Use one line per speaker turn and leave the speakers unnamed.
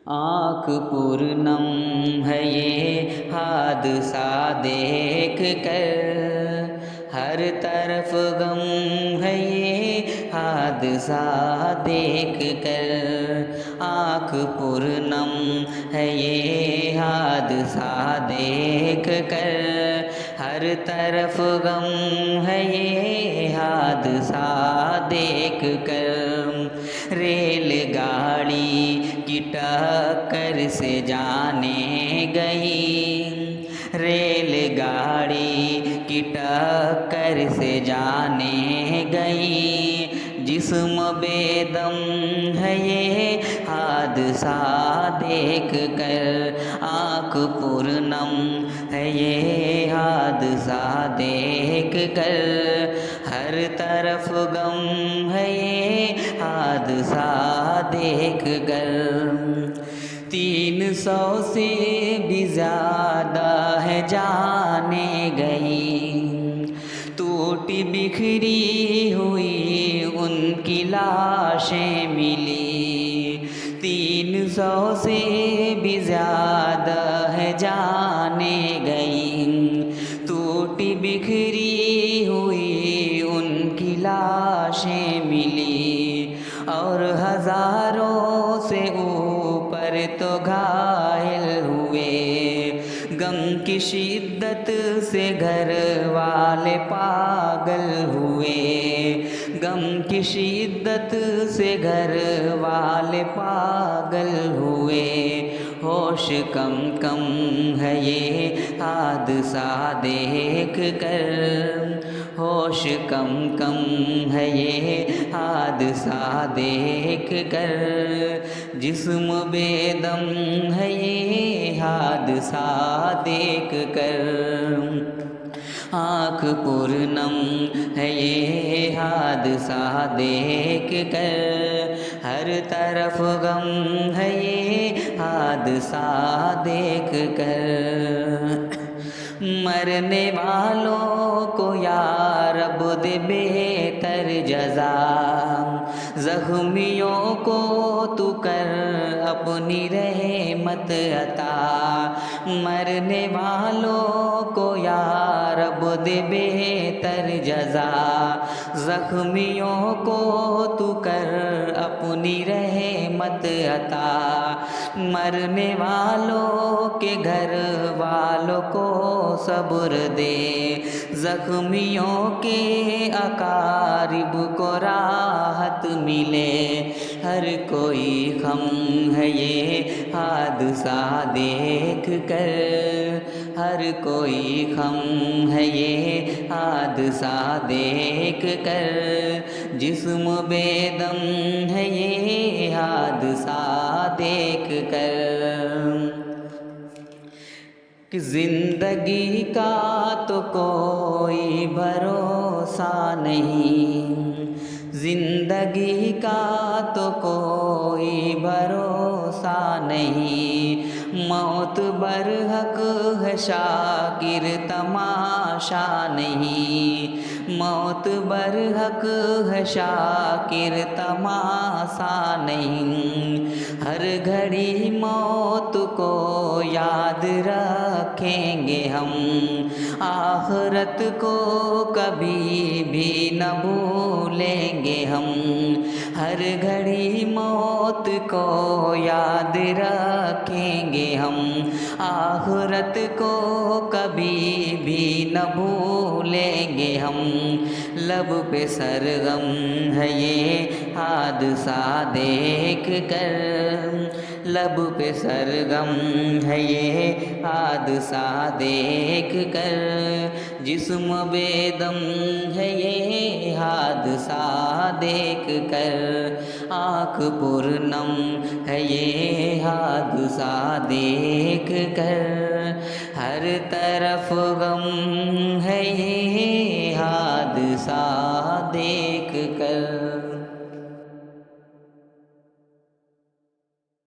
آنکھ پرنم ہے یہ حادثہ دیکھ کر، ہر طرف غم ہے یہ حادثہ دیکھ کر، آنکھ پرنم ہے یہ حادثہ دیکھ کر، ہر طرف غم ہے یہ حادثہ دیکھ کر، ریل گاڑی کی ٹکر سے جانیں گئی، ریل گاڑی کی ٹکر سے جانیں گئی، جسم بے دم ہے یہ حادثہ دیکھ کر، آنکھ پرنم ہے یہ حادثہ دیکھ کر، ہر طرف غم ہے یہ حادثہ دیکھ کر، 300 سے بھی زیادہ ہے جانیں گئی، ٹوٹی بکھری ہوئی ان کی لاشیں ملی، 300 سے بھی زیادہ ہے جانیں گئی، ٹوٹی بکھری ہوئی ان کی لاشیں ملی، اور ہزاروں سے اوپر تو گھائل ہوئے، غم کی شدت سے گھر والے پاگل ہوئے، غم کی شدت سے گھر والے پاگل ہوئے، ہوش کم کم ہے یہ حادثہ دیکھ کر، ہوش کم کم ہے یہ حادثہ دیکھ کر، جسم بے دم ہے یہ حادثہ دیکھ کر، آنکھ پرنم ہے یہ حادثہ دیکھ کر، ہر طرف غم ہے یہ حادثہ دیکھ کر، مرنے والوں کو یا رب دے بہتر جزا، زخمیوں کو تو کر اپنی رحمت عطا، مرنے والوں کو یا رب دے بہتر جزا، زخمیوں کو تو کر اپنی رحمت عطا، مرنے والوں کے گھر والوں کو صبر دے، زخمیوں کے اقارب کو راحت ملے، ہر کوئی غم ہے یہ حادثہ دیکھ کر، ہر کوئی غم ہے یہ حادثہ دیکھ کر، جسم بے دم ہے یہ حادثہ دیکھ کر، کہ زندگی کا تو کوئی بھروسہ نہیں، زندگی کا تو کوئی بھروسہ نہیں، موت برحق ہے شاکر تماشا نہیں، موت برحق ہے شاکر تماشا نہیں، ہر گھڑی موت کو یاد رکھیں گے ہم، آخرت کو کبھی بھی نہ بھولیں گے ہم، ہر گھڑی موت کو یاد رکھیں گے ہم، آخرت کو کبھی بھی نہ بھولیں گے ہم، لب پہ سرغم ہے یہ حادثہ دیکھ کر، لب پہ سرغم ہے یہ حادثہ دیکھ کر، جسم بے دم ہے یہ حادثہ دیکھ کر، آنکھ پرنم ہے یہ حادثہ دیکھ کر، ہر طرف غم ہے یہ